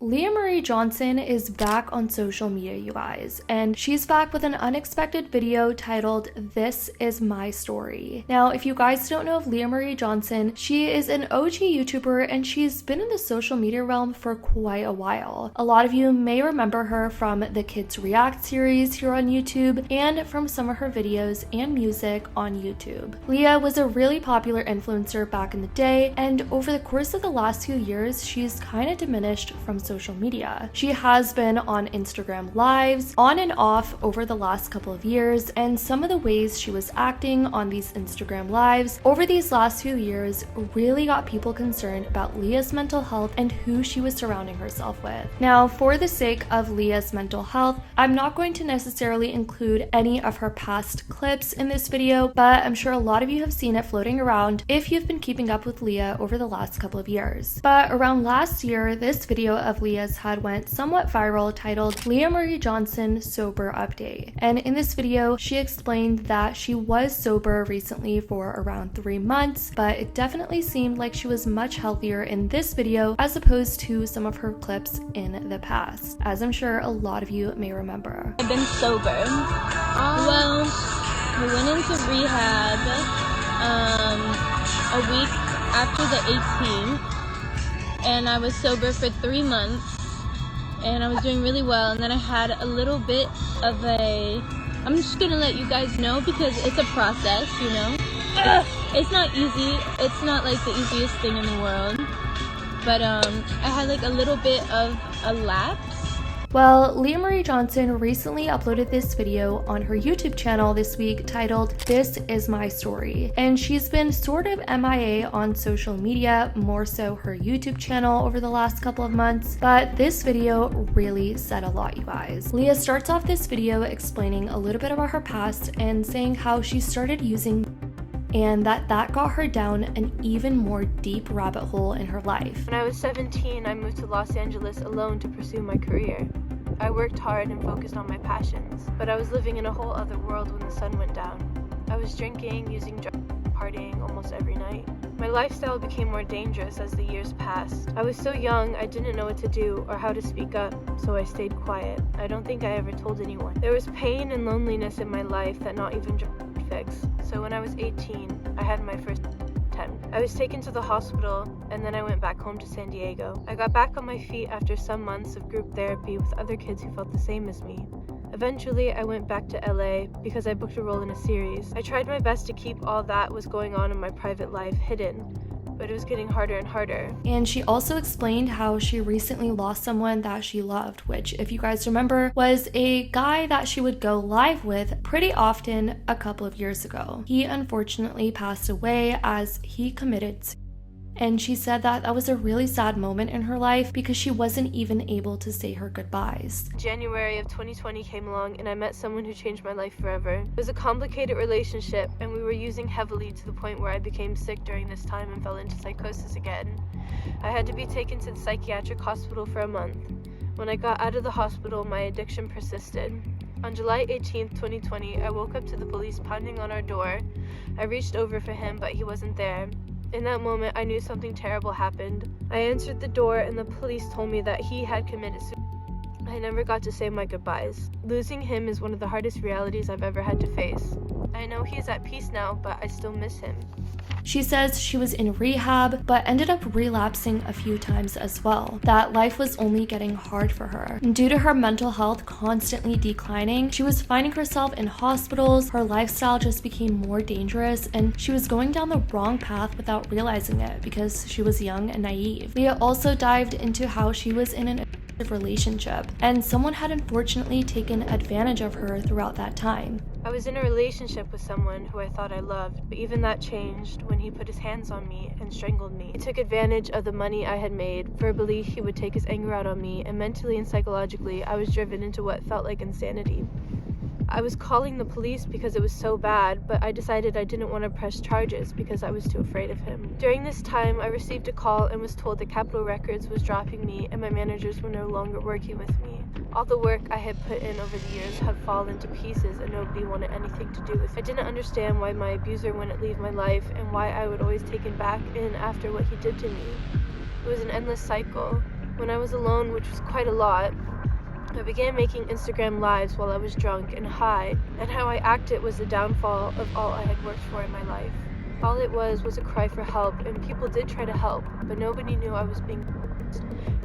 Leah Marie Johnson is back on social media, you guys, and she's back with an unexpected video titled "This Is My Story." Now, if you guys don't know of Leah Marie Johnson, she is an OG YouTuber and she's been in the social media realm for quite a while. A lot of you may remember her from the Kids React series here on YouTube and from some of her videos and music on YouTube. Leah was a really popular influencer back in the day, and over the course of the last few years, she's kind of diminished from social media. She has been on Instagram Lives on and off over the last couple of years, and some of the ways she was acting on these Instagram Lives over these last few years really got people concerned about Leah's mental health and who she was surrounding herself with. Now, for the sake of Leah's mental health, I'm not going to necessarily include any of her past clips in this video, but I'm sure a lot of you have seen it floating around if you've been keeping up with Leah over the last couple of years. But around last year, this video of Leah's had went somewhat viral titled "Leah Marie Johnson Sober Update." And in this video, she explained that she was sober recently for around 3 months, but it definitely seemed like she was much healthier in this video as opposed to some of her clips in the past, as I'm sure a lot of you may remember. I've been sober. Well, I went into rehab a week after the 18th, and I was sober for 3 months, and I was doing really well, and then I had a little bit of I'm just gonna let you guys know because it's a process, you know? It's not easy, it's not like the easiest thing in the world, but I had like a little bit of a lapse. Well, Leah Marie Johnson recently uploaded this video on her YouTube channel this week titled "This Is My Story," and she's been sort of MIA on social media, more so her YouTube channel over the last couple of months, but this video really said a lot, you guys. Leah starts off this video explaining a little bit about her past and saying how she started using and that got her down an even more deep rabbit hole in her life. When I was 17, I moved to Los Angeles alone to pursue my career. I worked hard and focused on my passions, but I was living in a whole other world when the sun went down. I was drinking, using drugs, partying almost every night. My lifestyle became more dangerous as the years passed. I was so young, I didn't know what to do or how to speak up, so I stayed quiet. I don't think I ever told anyone. There was pain and loneliness in my life that not even drugs could fix. So when I was 18, I had my first attempt. I was taken to the hospital, and then I went back home to San Diego. I got back on my feet after some months of group therapy with other kids who felt the same as me. Eventually, I went back to LA because I booked a role in a series. I tried my best to keep all that was going on in my private life hidden, but it was getting harder and harder. And she also explained how she recently lost someone that she loved, which, if you guys remember, was a guy that she would go live with pretty often a couple of years ago. He unfortunately passed away as he committed suicide. And she said that that was a really sad moment in her life because she wasn't even able to say her goodbyes. January of 2020 came along and I met someone who changed my life forever. It was a complicated relationship and we were using heavily to the point where I became sick during this time and fell into psychosis again. I had to be taken to the psychiatric hospital for a month. When I got out of the hospital, my addiction persisted. On July 18th, 2020, I woke up to the police pounding on our door. I reached over for him, but he wasn't there. In that moment, I knew something terrible happened. I answered the door and the police told me that he had committed suicide. I never got to say my goodbyes. Losing him is one of the hardest realities I've ever had to face. I know he's at peace now, but I still miss him. She says she was in rehab, but ended up relapsing a few times as well. That life was only getting hard for her. And due to her mental health constantly declining, she was finding herself in hospitals, her lifestyle just became more dangerous, and she was going down the wrong path without realizing it because she was young and naive. Leah also dived into how she was in an relationship, and someone had unfortunately taken advantage of her throughout that time. I was in a relationship with someone who I thought I loved, but even that changed when he put his hands on me and strangled me. He took advantage of the money I had made. Verbally, he would take his anger out on me, and mentally and psychologically, I was driven into what felt like insanity. I was calling the police because it was so bad, but I decided I didn't want to press charges because I was too afraid of him. During this time, I received a call and was told that Capitol Records was dropping me and my managers were no longer working with me. All the work I had put in over the years had fallen to pieces and nobody wanted anything to do with it. I didn't understand why my abuser wouldn't leave my life and why I would always take him back in after what he did to me. It was an endless cycle. When I was alone, which was quite a lot, I began making Instagram lives while I was drunk and high, and how I acted was the downfall of all I had worked for in my life. All it was a cry for help, and people did try to help, but nobody knew I was being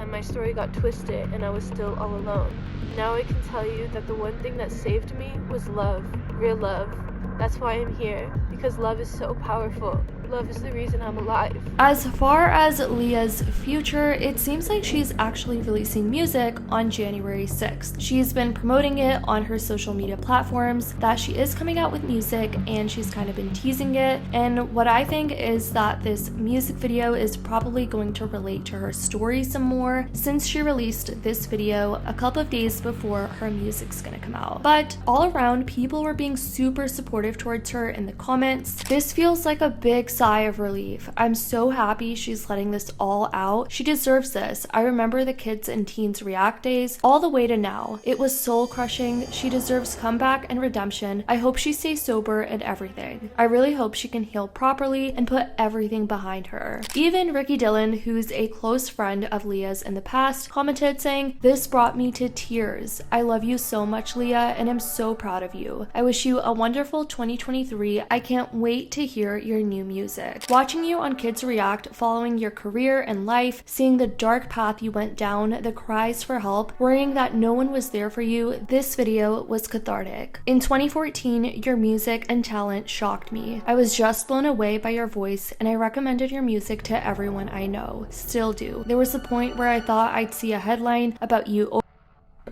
and my story got twisted, and I was still all alone. Now I can tell you that the one thing that saved me was love, real love. That's why I'm here, because love is so powerful. Love is the reason I'm alive. As far as Lia's future, it seems like she's actually releasing music on January 6th. She's been promoting it on her social media platforms that she is coming out with music, and she's kind of been teasing it. And what I think is that this music video is probably going to relate to her story some more, since she released this video a couple of days before her music's gonna come out. But all around, people were being super supportive towards her in the comments. This feels like a big sigh of relief. I'm so happy she's letting this all out. She deserves this. I remember the kids and teens react days all the way to now. It was soul crushing. She deserves comeback and redemption. I hope she stays sober and everything. I really hope she can heal properly and put everything behind her. Even Ricky Dillon, who's a close friend of Lia's in the past, commented saying, "This brought me to tears. I love you so much, Lia, and I'm so proud of you. I wish you a wonderful 2023. I can't wait to hear your new music. Watching you on Kids React, following your career and life, seeing the dark path you went down, the cries for help, worrying that no one was there for you, this video was cathartic. In 2014, your music and talent shocked me. I was just blown away by your voice, and I recommended your music to everyone I know. Still do. There was a point where I thought I'd see a headline about you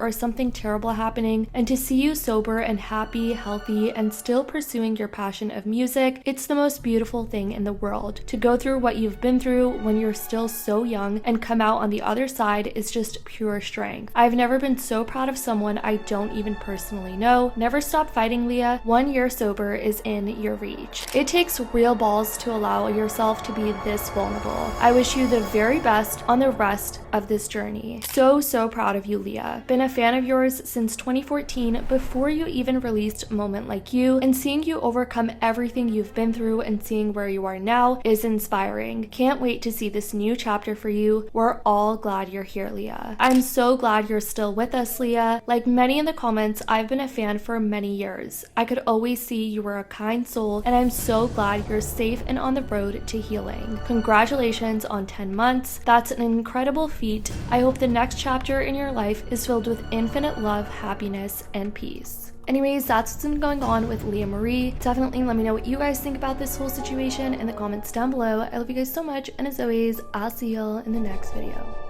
or something terrible happening, and to see you sober and happy, healthy, and still pursuing your passion of music, it's the most beautiful thing in the world. To go through what you've been through when you're still so young and come out on the other side is just pure strength. I've never been so proud of someone I don't even personally know. Never stop fighting, Lia. 1 year sober is in your reach. It takes real balls to allow yourself to be this vulnerable. I wish you the very best on the rest of this journey. So proud of you, Lia. Been a fan of yours since 2014, before you even released Moment Like You, and seeing you overcome everything you've been through and seeing where you are now is inspiring. Can't wait to see this new chapter for you. We're all glad you're here, Lia. I'm so glad you're still with us, Lia. Like many in the comments, I've been a fan for many years. I could always see you were a kind soul, and I'm so glad you're safe and on the road to healing. Congratulations on 10 months. That's an incredible feat. I hope the next chapter in your life is filled with infinite love, happiness, and peace. Anyways, that's what's been going on with Lia Marie. Definitely let me know what you guys think about this whole situation in the comments down below. I love you guys so much, and as always, I'll see y'all in the next video.